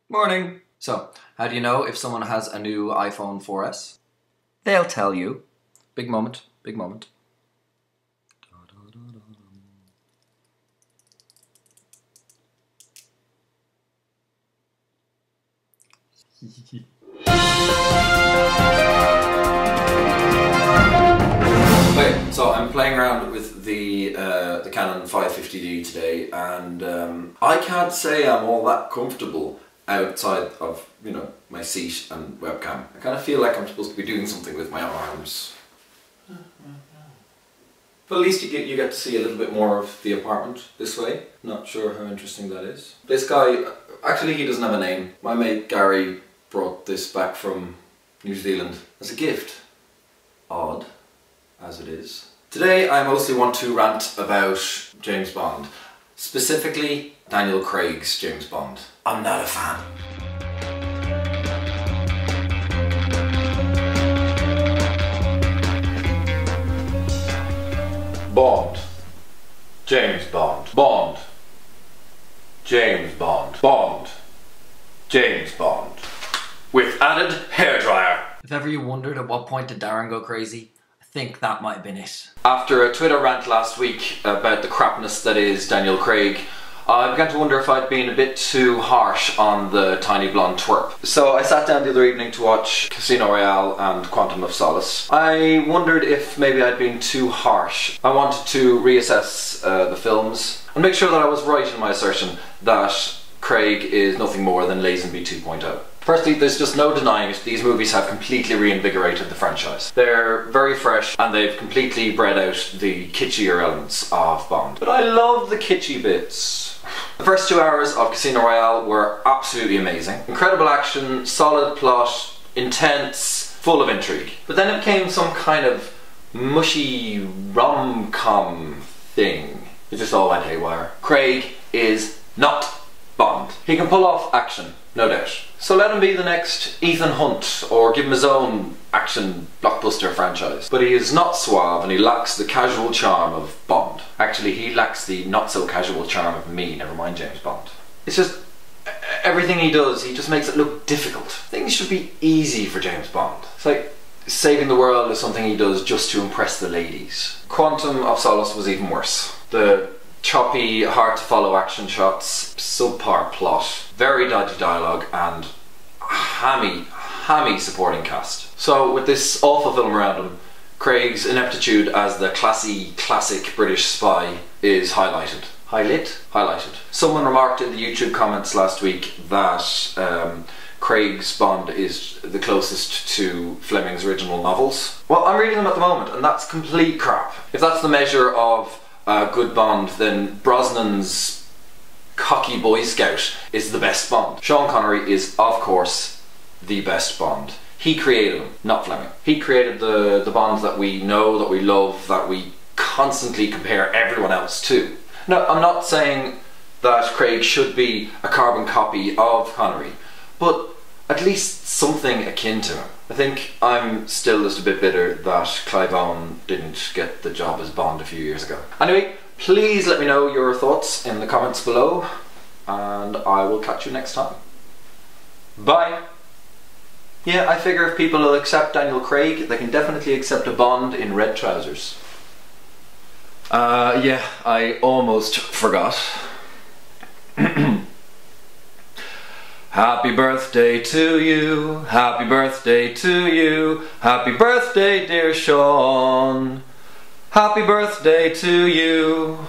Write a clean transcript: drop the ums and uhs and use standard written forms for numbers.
Morning! So, how do you know if someone has a new iPhone 4S? They'll tell you. Big moment, big moment. Okay, so I'm playing around with the Canon 550D today, and I can't say I'm all that comfortable outside of, you know, my seat and webcam. I kind of feel like I'm supposed to be doing something with my arms. But at least you get to see a little bit more of the apartment this way. Not sure how interesting that is. This guy, actually he doesn't have a name. My mate Gary brought this back from New Zealand as a gift. Odd as it is. Today I mostly want to rant about James Bond. Specifically Daniel Craig's James Bond. I'm not a fan. Bond. James Bond. Bond. James Bond. Bond. James Bond. With added hairdryer. If ever you wondered at what point did Darren go crazy, I think that might have been it. After a Twitter rant last week about the crapness that is Daniel Craig, I began to wonder if I'd been a bit too harsh on the tiny blonde twerp. So I sat down the other evening to watch Casino Royale and Quantum of Solace. I wondered if maybe I'd been too harsh. I wanted to reassess the films and make sure that I was right in my assertion that Craig is nothing more than Lazenby 2.0. Firstly, there's just no denying it, these movies have completely reinvigorated the franchise. They're very fresh and they've completely bred out the kitschier elements of Bond. But I love the kitschy bits. The first 2 hours of Casino Royale were absolutely amazing. Incredible action, solid plot, intense, full of intrigue. But then it became some kind of mushy rom-com thing. It just all went haywire. Craig is not Bond. He can pull off action, no doubt. So let him be the next Ethan Hunt, or give him his own action blockbuster franchise. But he is not suave and he lacks the casual charm of Bond. Actually, he lacks the not so casual charm of me, never mind James Bond. It's just, everything he does, he just makes it look difficult. Things should be easy for James Bond. It's like saving the world is something he does just to impress the ladies. Quantum of Solace was even worse. The choppy, hard to follow action shots, subpar plot, very dodgy dialogue, and hammy supporting cast. So with this awful film around him, Craig's ineptitude as the classic British spy is highlighted. Highlighted. Someone remarked in the YouTube comments last week that Craig's Bond is the closest to Fleming's original novels. Well, I'm reading them at the moment and that's complete crap. If that's the measure of good Bond, then Brosnan's cocky Boy Scout is the best Bond. Sean Connery is, of course, the best Bond. He created him, not Fleming. He created the Bonds that we know, that we love, that we constantly compare everyone else to. No, I'm not saying that Craig should be a carbon copy of Connery, but at least something akin to him. I think I'm still just a bit bitter that Clive Owen didn't get the job as Bond a few years ago. Anyway, please let me know your thoughts in the comments below, and I will catch you next time. Bye! Yeah, I figure if people will accept Daniel Craig, they can definitely accept a Bond in red trousers. Yeah, I almost forgot. Happy birthday to you, happy birthday to you, happy birthday dear Seán, happy birthday to you.